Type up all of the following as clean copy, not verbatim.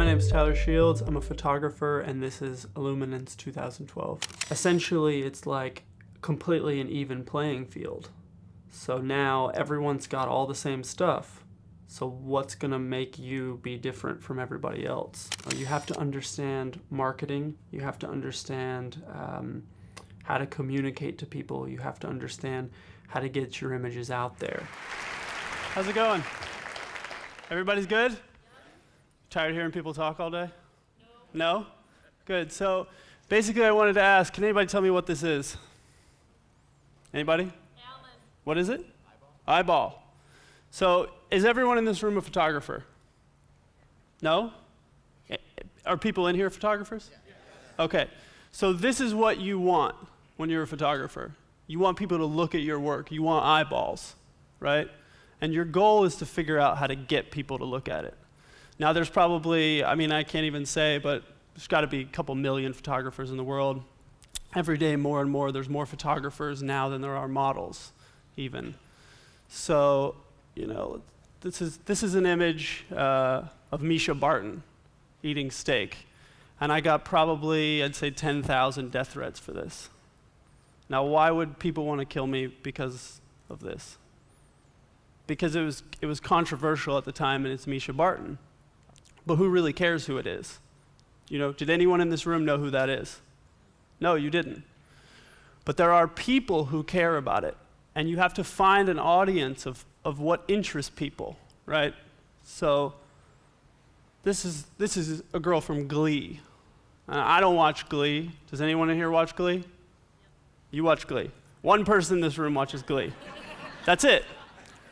my name is Tyler Shields. I'm a photographer, and this is Luminance 2012. Essentially, it's like completely an even playing field. So now everyone's got all the same stuff. So what's gonna make you be different from everybody else? You have to understand marketing. You have to understand how to communicate to people. You have to understand how to get your images out there. How's it going? Everybody's good? Tired of hearing people talk all day? No. No? Good. So basically I wanted to ask, can anybody tell me what this is? Anybody? Alan. What is it? Eyeball. So is everyone in this room a photographer? No? Are people in here photographers? Okay. So this is what you want when you're a photographer. You want people to look at your work. You want eyeballs, right? And your goal is to figure out how to get people to look at it. Now there's probably, I can't even say, but there's got to be a couple million photographers in the world. Every day more and more, there's more photographers now than there are models, even. So, this is an image of Misha Barton eating steak. And I got probably, I'd say 10,000 death threats for this. Now why would people want to kill me because of this? Because it was controversial at the time, and it's Misha Barton. But who really cares who it is? Did anyone in this room know who that is? No, you didn't. But there are people who care about it, and you have to find an audience of what interests people, right? So this is a girl from Glee. I don't watch Glee. Does anyone in here watch Glee? You watch Glee. One person in this room watches Glee. That's it.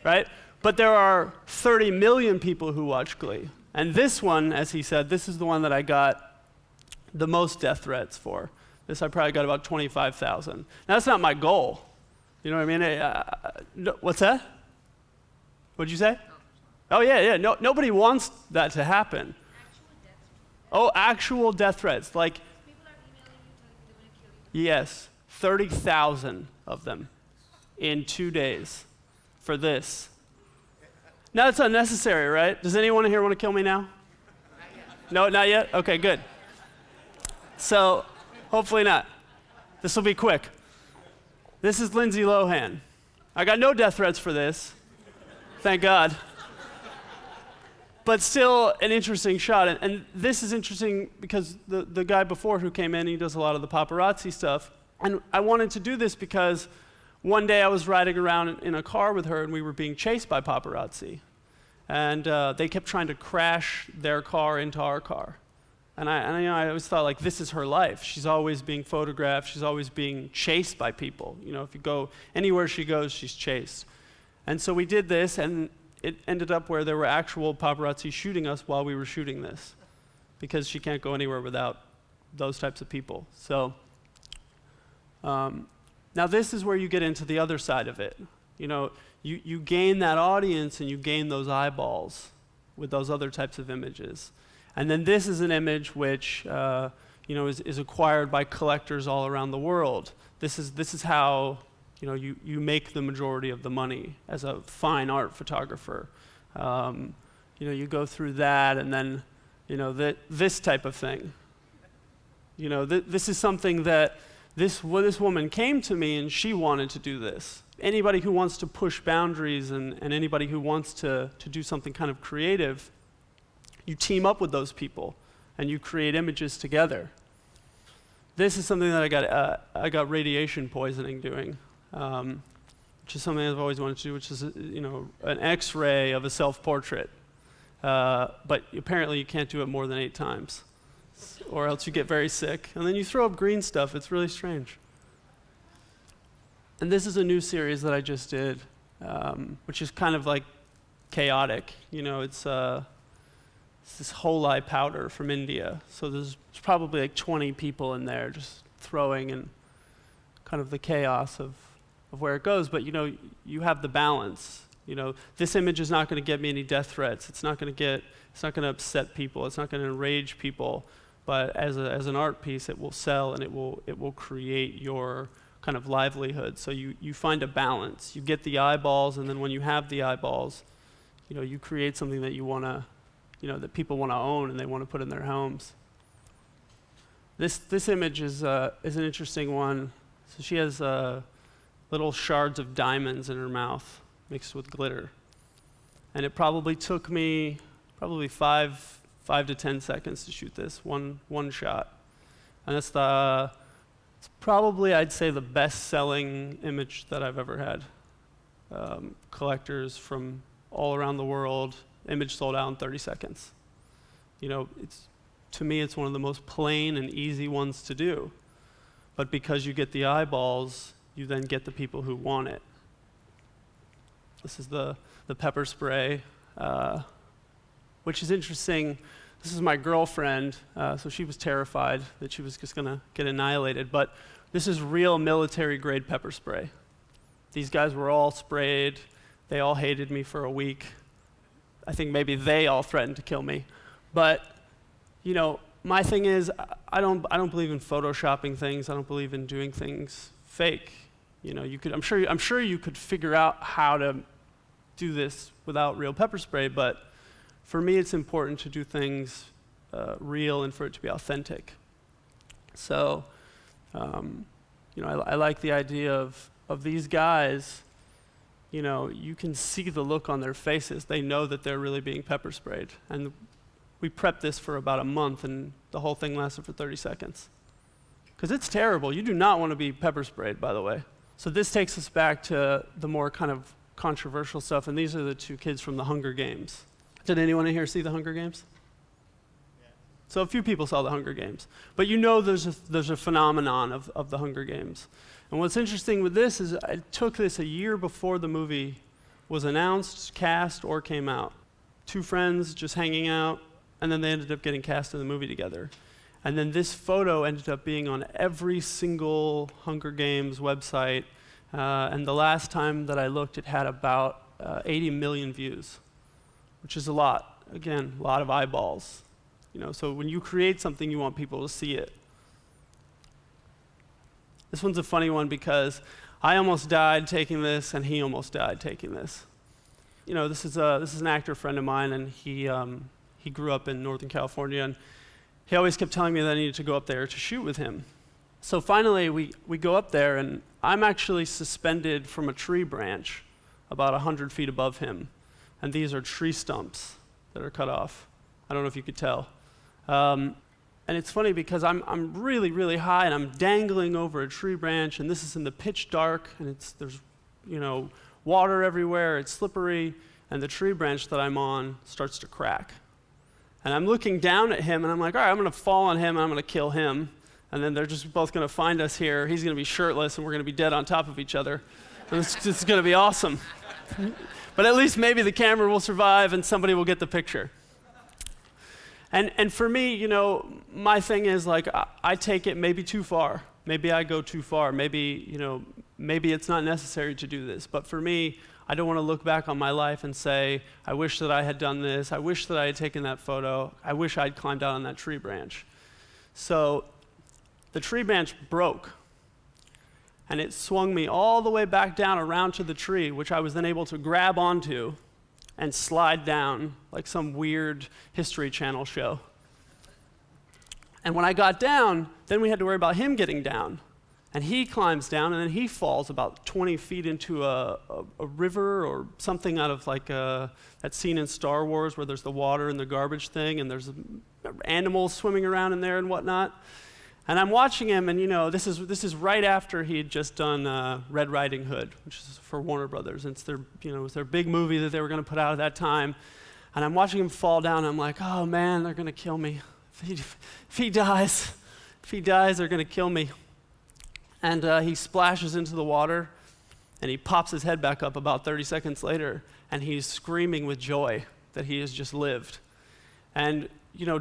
Right? But there are 30 million people who watch Glee. And this one, as he said, this is the one that I got the most death threats for. This I probably got about 25,000. Now that's not my goal. You know what I mean? What's that? What'd you say? Oh yeah. Nobody wants that to happen. Actual death threats. Like, people are emailing you, telling you they want to kill you. Yes, 30,000 of them in 2 days. For this. Now it's unnecessary, right? Does anyone here want to kill me now? Not yet. No, not yet? Okay, good. So, hopefully not. This will be quick. This is Lindsay Lohan. I got no death threats for this. Thank God. But still an interesting shot. And this is interesting because the guy before who came in, he does a lot of the paparazzi stuff. And I wanted to do this because one day I was riding around in a car with her, and we were being chased by paparazzi. And they kept trying to crash their car into our car. And I always thought, like, this is her life. She's always being photographed. She's always being chased by people. If you go anywhere she goes, she's chased. And so we did this, and it ended up where there were actual paparazzi shooting us while we were shooting this, because she can't go anywhere without those types of people. So. Now this is where you get into the other side of it. You gain that audience and you gain those eyeballs with those other types of images. And then this is an image which is acquired by collectors all around the world. This is how you make the majority of the money as a fine art photographer. You go through that, and then this type of thing. This is something that this woman came to me, and she wanted to do this. Anybody who wants to push boundaries and anybody who wants to do something kind of creative, you team up with those people and you create images together. This is something that I got radiation poisoning doing, which is something I've always wanted to do, which is an X-ray of a self-portrait. But apparently you can't do it more than 8 times. Or else you get very sick. And then you throw up green stuff. It's really strange. And this is a new series that I just did, which is kind of like chaotic. It's this whole-eye powder from India. So there's probably like 20 people in there just throwing, and kind of the chaos of where it goes. But you have the balance. This image is not going to get me any death threats. It's not going to upset people. It's not going to enrage people. But as an art piece, it will sell, and it will create your kind of livelihood. So you find a balance. You get the eyeballs, and then when you have the eyeballs, you create something that you want that people want to own and they want to put in their homes. This image is an interesting one. So she has little shards of diamonds in her mouth mixed with glitter. And it probably took me 5 to 10 seconds to shoot this, one shot. And it's probably, I'd say, the best-selling image that I've ever had. Collectors from all around the world, image sold out in 30 seconds. To me, it's one of the most plain and easy ones to do. But because you get the eyeballs, you then get the people who want it. This is the pepper spray, which is interesting. This is my girlfriend, so she was terrified that she was just going to get annihilated. But this is real military-grade pepper spray. These guys were all sprayed. They all hated me for a week. I think maybe they all threatened to kill me. But my thing is, I don't believe in photoshopping things. I don't believe in doing things fake. I'm sure you could figure out how to do this without real pepper spray, but for me, it's important to do things real and for it to be authentic. So, I like the idea of these guys. You can see the look on their faces. They know that they're really being pepper sprayed. And we prepped this for about a month, and the whole thing lasted for 30 seconds. Because it's terrible. You do not want to be pepper sprayed, by the way. So this takes us back to the more kind of controversial stuff, and these are the two kids from the Hunger Games. Did anyone in here see the Hunger Games? Yeah. So a few people saw the Hunger Games. But there's a phenomenon of the Hunger Games. And what's interesting with this is I took this a year before the movie was announced, cast, or came out. Two friends just hanging out, and then they ended up getting cast in the movie together. And then this photo ended up being on every single Hunger Games website. And the last time that I looked, it had about 80 million views, which is a lot. Again, a lot of eyeballs. So when you create something, you want people to see it. This one's a funny one because I almost died taking this, and he almost died taking this. This is an actor friend of mine, and he grew up in Northern California, and he always kept telling me that I needed to go up there to shoot with him. So finally, we go up there, and I'm actually suspended from a tree branch about 100 feet above him, and these are tree stumps that are cut off. I don't know if you could tell. And it's funny because I'm really, really high, and I'm dangling over a tree branch, and this is in the pitch dark, and there's water everywhere, it's slippery, and the tree branch that I'm on starts to crack. And I'm looking down at him, and I'm like, all right, I'm going to fall on him, and I'm going to kill him. And then they're just both going to find us here. He's going to be shirtless, and we're going to be dead on top of each other. And it's going to be awesome. But at least maybe the camera will survive, and somebody will get the picture. And for me, my thing is, like, I take it maybe too far. Maybe I go too far. Maybe it's not necessary to do this. But for me, I don't want to look back on my life and say, I wish that I had done this. I wish that I had taken that photo. I wish I'd climbed out on that tree branch. So the tree branch broke, and it swung me all the way back down around to the tree, which I was then able to grab onto and slide down like some weird History Channel show. And when I got down, then we had to worry about him getting down. And he climbs down, and then he falls about 20 feet into a river or something out of like that scene in Star Wars where there's the water and the garbage thing, and there's animals swimming around in there and whatnot. And I'm watching him, and this is right after he had just done Red Riding Hood, which is for Warner Brothers. And it was their big movie that they were going to put out at that time. And I'm watching him fall down, and I'm like, oh man, they're going to kill me. If he dies, they're going to kill me. And he splashes into the water, and he pops his head back up about 30 seconds later, and he's screaming with joy that he has just lived. And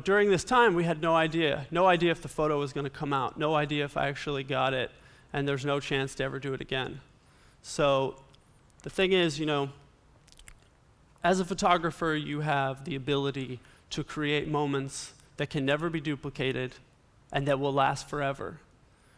during this time, we had no idea if the photo was going to come out, no idea if I actually got it, and there's no chance to ever do it again. So the thing is, as a photographer, you have the ability to create moments that can never be duplicated and that will last forever.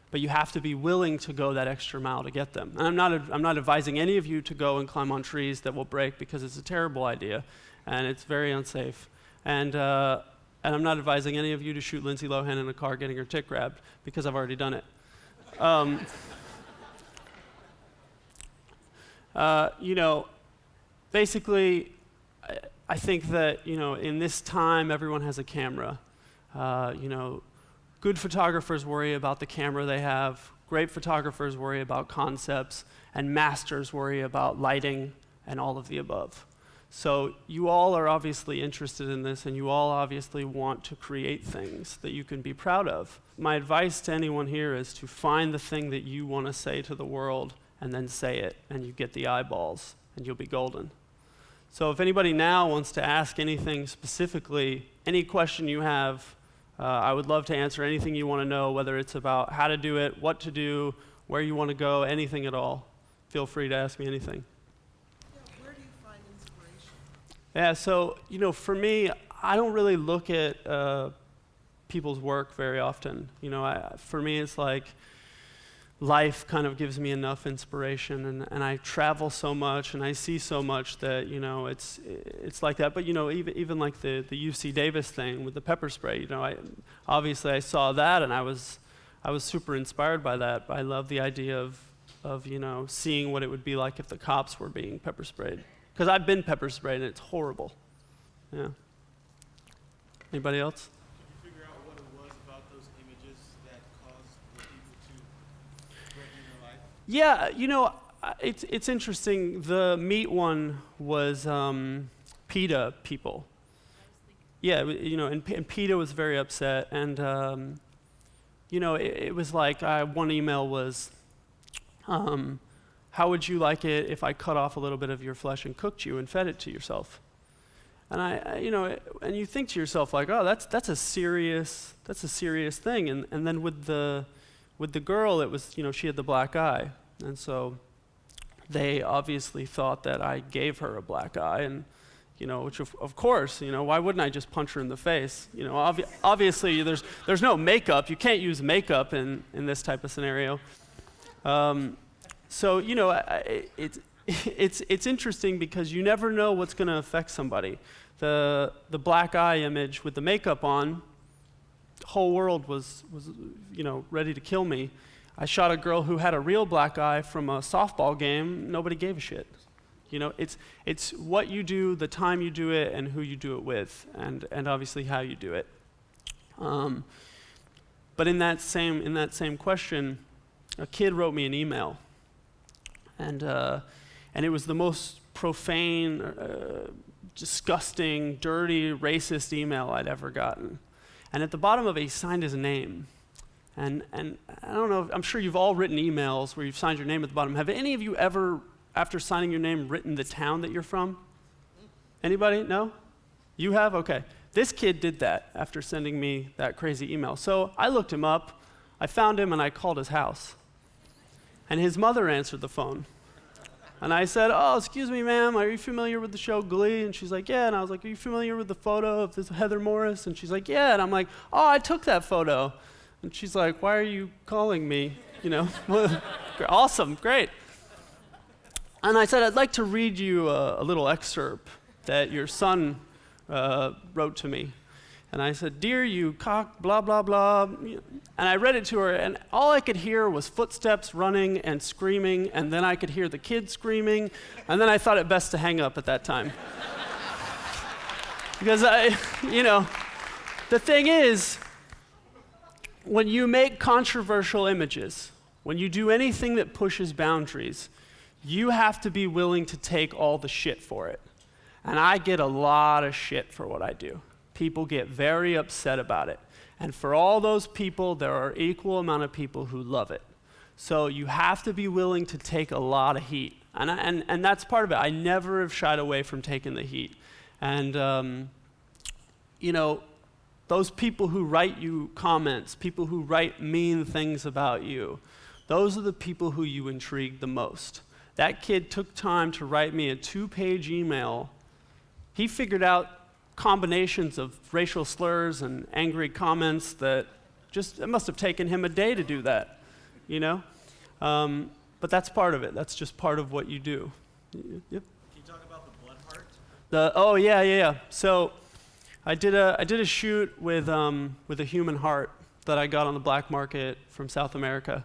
But you have to be willing to go that extra mile to get them. And I'm not advising any of you to go and climb on trees that will break, because it's a terrible idea, and it's very unsafe. And I'm not advising any of you to shoot Lindsay Lohan in a car getting her tit grabbed, because I've already done it. Basically, I think that, in this time, everyone has a camera. Good photographers worry about the camera they have. Great photographers worry about concepts. And masters worry about lighting and all of the above. So you all are obviously interested in this, and you all obviously want to create things that you can be proud of. My advice to anyone here is to find the thing that you want to say to the world, and then say it, and you get the eyeballs, and you'll be golden. So if anybody now wants to ask anything specifically, any question you have, I would love to answer anything you want to know, whether it's about how to do it, what to do, where you want to go, anything at all. Feel free to ask me anything. Where do you find inspiration? Yeah, so, for me, I don't really look at people's work very often. For me, it's like life kind of gives me enough inspiration, and I travel so much, and I see so much that, it's like that. But, even like the UC Davis thing with the pepper spray, obviously I saw that, and I was super inspired by that. I love the idea of seeing what it would be like if the cops were being pepper sprayed. Because I've been pepper sprayed, and it's horrible. Yeah. Anybody else? Did you figure out what it was about those images that caused the people to threaten your life? Yeah, it's interesting. The meat one was PETA people. Yeah, and PETA was very upset, and it was like one email was, how would you like it if I cut off a little bit of your flesh and cooked you and fed it to yourself? And and you think to yourself like, oh, that's a serious thing. And then with the girl, it was, she had the black eye, and so they obviously thought that I gave her a black eye, and which of course, why wouldn't I just punch her in the face? Obviously there's no makeup. You can't use makeup in this type of scenario. So it's interesting because you never know what's going to affect somebody. The black eye image with the makeup on, the whole world was ready to kill me. I shot a girl who had a real black eye from a softball game. Nobody gave a shit. It's what you do, the time you do it, and who you do it with, and obviously how you do it. But in that same question, a kid wrote me an email, and it was the most profane, disgusting, dirty, racist email I'd ever gotten. And at the bottom of it, he signed his name. And I don't know, I'm sure you've all written emails where you've signed your name at the bottom. Have any of you ever, after signing your name, written the town that you're from? Anybody? No? You have? Okay. This kid did that after sending me that crazy email. So I looked him up, I found him, and I called his house. And his mother answered the phone. And I said, oh, excuse me, ma'am, are you familiar with the show Glee? And she's like, yeah. And I was like, are you familiar with the photo of this Heather Morris? And she's like, yeah. And I'm like, oh, I took that photo. And she's like, why are you calling me? Awesome, great. And I said, I'd like to read you a little excerpt that your son wrote to me. And I said, dear you cock, blah, blah, blah. And I read it to her, and all I could hear was footsteps running and screaming, and then I could hear the kid screaming, and then I thought it best to hang up at that time. Because the thing is, when you make controversial images, when you do anything that pushes boundaries, you have to be willing to take all the shit for it. And I get a lot of shit for what I do. People get very upset about it. And for all those people, there are equal amount of people who love it. So you have to be willing to take a lot of heat. And that's part of it. I never have shied away from taking the heat. And, those people who write you comments, people who write mean things about you, those are the people who you intrigue the most. That kid took time to write me a 2-page email. He figured out combinations of racial slurs and angry comments that it must have taken him a day to do that, But that's part of it. That's just part of what you do. Yep. Can you talk about the blood heart? Oh, yeah. So I did a shoot with a human heart that I got on the black market from South America.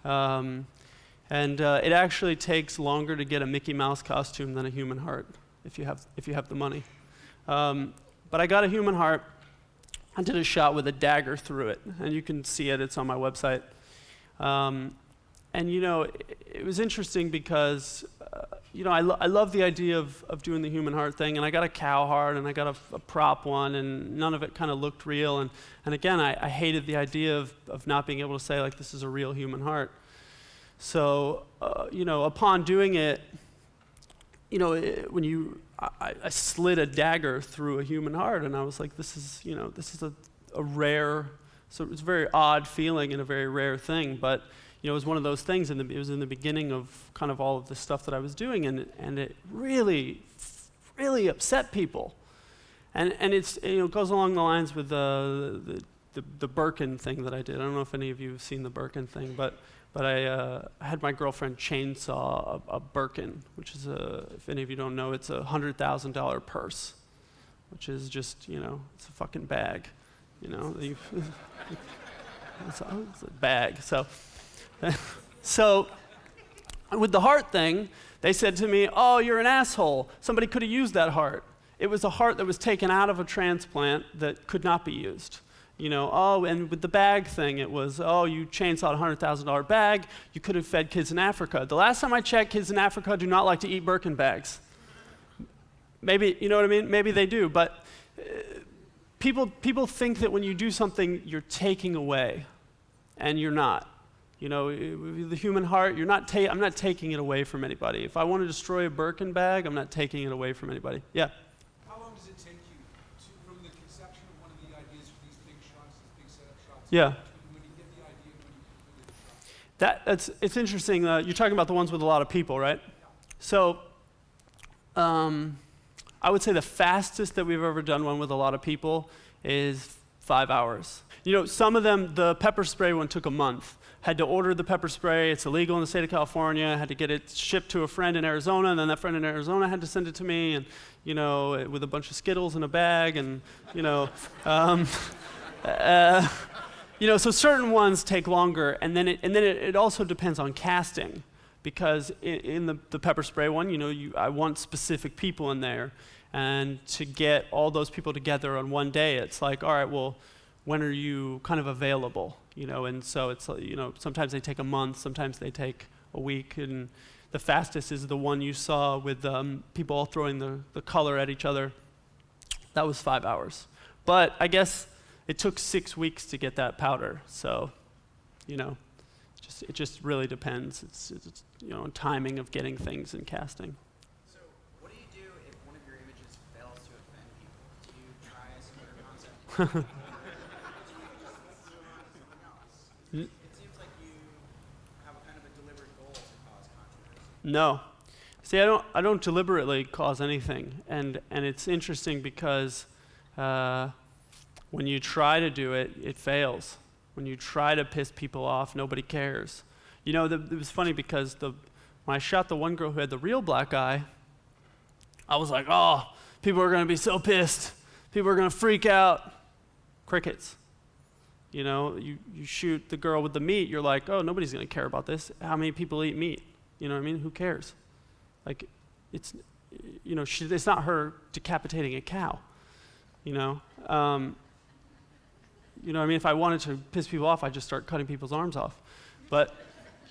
It actually takes longer to get a Mickey Mouse costume than a human heart, if you have the money. But I got a human heart. I did a shot with a dagger through it, and you can see it. It's on my website. It was interesting because, I love the idea of doing the human heart thing, and I got a cow heart, and I got a prop one, and none of it kind of looked real. And again, I hated the idea of not being able to say, like, this is a real human heart. So, upon doing it, I slid a dagger through a human heart, and I was like, this is a rare, so it was a very odd feeling and a very rare thing, but it was one of those things, and it was in the beginning of kind of all of the stuff that I was doing, and it really, really upset people, and it goes along the lines with the Birkin thing that I did. I don't know if any of you have seen the Birkin thing, but I had my girlfriend chainsaw a Birkin, which is if any of you don't know, it's a $100,000 purse, which is just, it's a fucking bag, it's a bag. So with the heart thing, they said to me, "Oh, you're an asshole. Somebody could have used that heart." It was a heart that was taken out of a transplant that could not be used. And with the bag thing, it was, you chainsawed a $100,000 bag, you could have fed kids in Africa. The last time I checked, kids in Africa do not like to eat Birkin bags. Maybe, you know what I mean? Maybe they do, but people think that when you do something, you're taking away, and you're not. The human heart, I'm not taking it away from anybody. If I want to destroy a Birkin bag, I'm not taking it away from anybody. Yeah? How long does it take you from the conception of one of the ideas for these big shots, these big setup shots? Yeah. When you get the idea, when you complete the shot? It's interesting. You're talking about the ones with a lot of people, right? Yeah. So, I would say the fastest that we've ever done one with a lot of people is 5 hours. Some of them, the pepper spray one took a month. Had to order the pepper spray. It's illegal in the state of California. Had to get it shipped to a friend in Arizona, and then that friend in Arizona had to send it to me, and with a bunch of Skittles in a bag, and so certain ones take longer, and then it also depends on casting, because in the pepper spray one, I want specific people in there, and to get all those people together on one day, it's like, all right, well, when are you kind of available? And so it's, sometimes they take a month, sometimes they take a week, and the fastest is the one you saw with people all throwing the color at each other. That was 5 hours. But I guess it took 6 weeks to get that powder, so, it just really depends. It's on timing of getting things and casting. So what do you do if one of your images fails to offend people? Do you try a similar concept? It seems like you have a kind of a deliberate goal to cause controversy. No. See, I don't deliberately cause anything, and it's interesting because when you try to do it, it fails. When you try to piss people off, nobody cares. It was funny because when I shot the one girl who had the real black eye, I was like, oh, people are going to be so pissed. People are going to freak out. Crickets. You shoot the girl with the meat, you're like, oh, nobody's going to care about this. How many people eat meat? You know what I mean? Who cares? Like, it's not her decapitating a cow. I mean, if I wanted to piss people off, I'd just start cutting people's arms off. But,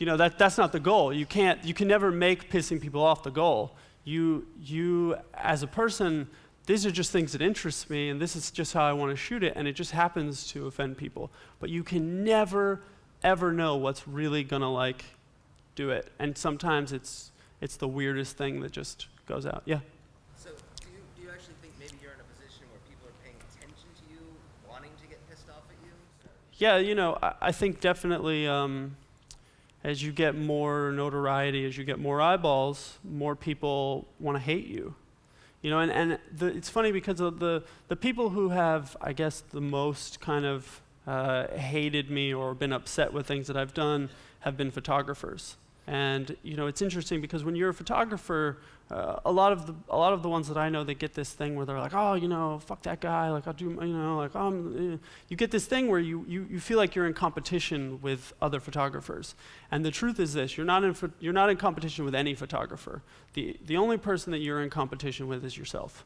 that's not the goal. You can never make pissing people off the goal. You as a person, these are just things that interest me, and this is just how I want to shoot it, and it just happens to offend people. But you can never, ever know what's really gonna do it. And sometimes it's the weirdest thing that just goes out. Yeah. So do you actually think maybe you're in a position where people are paying attention to you, wanting to get pissed off at you? Yeah, I think definitely as you get more notoriety, as you get more eyeballs, more people want to hate you. It's funny because of the people who have, I guess, the most kind of hated me or been upset with things that I've done have been photographers. And it's interesting because when you're a photographer, a lot of the ones that I know, they get this thing where they're like, oh, fuck that guy, like I'll do, like you get this thing where you feel like you're in competition with other photographers. And the truth is this: you're not in competition with any photographer. The only person that you're in competition with is yourself.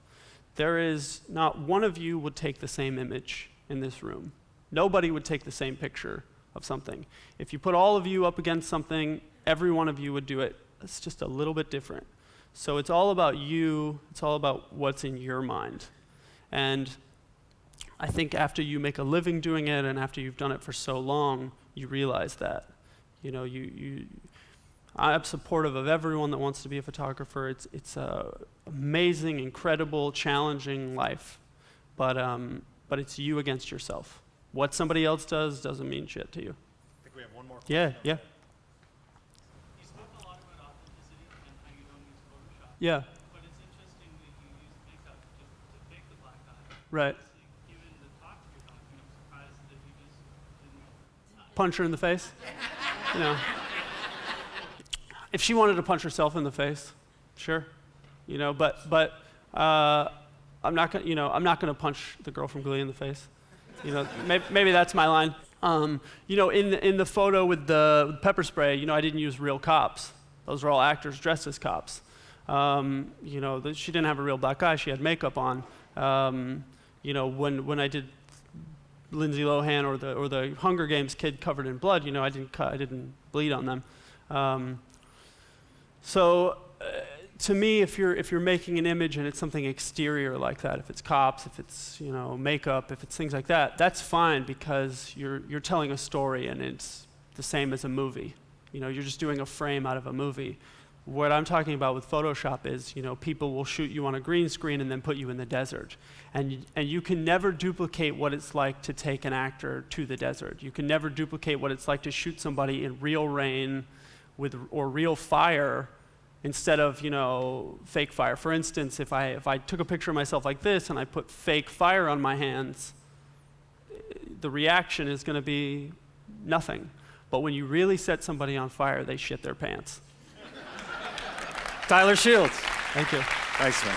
There is not one of you would take the same image in this room. Nobody would take the same picture of something. If you put all of you up against something, every one of you would do it. It's just a little bit different. So it's all about you. It's all about what's in your mind. And I think after you make a living doing it, and after you've done it for so long, you realize that. I'm supportive of everyone that wants to be a photographer. It's a amazing, incredible, challenging life. But it's you against yourself. What somebody else does doesn't mean shit to you. I think we have one more question. Yeah. You spoke a lot about authenticity and how you don't use Photoshop. Yeah. But it's interesting that you use makeup just to fake the black eye. Right. Given the talk you're talking, I'm surprised that you just didn't. Punch her in the face. If she wanted to punch herself in the face, sure. But I'm not gonna punch the girl from Glee in the face. Maybe that's my line. In the photo with the pepper spray, I didn't use real cops. Those were all actors dressed as cops. She didn't have a real black eye. She had makeup on. When I did Lindsay Lohan or the Hunger Games kid covered in blood, I didn't bleed on them. To me, if you're making an image and it's something exterior like that, if it's cops, if it's makeup, if it's things like that, that's fine because you're telling a story and it's the same as a movie. You're just doing a frame out of a movie. What I'm talking about with Photoshop is, people will shoot you on a green screen and then put you in the desert, and you can never duplicate what it's like to take an actor to the desert. You can never duplicate what it's like to shoot somebody in real rain or real fire. Instead of, fake fire. For instance, if I took a picture of myself like this and I put fake fire on my hands, the reaction is going to be nothing. But when you really set somebody on fire, they shit their pants. Tyler Shields. Thank you. Thanks, man.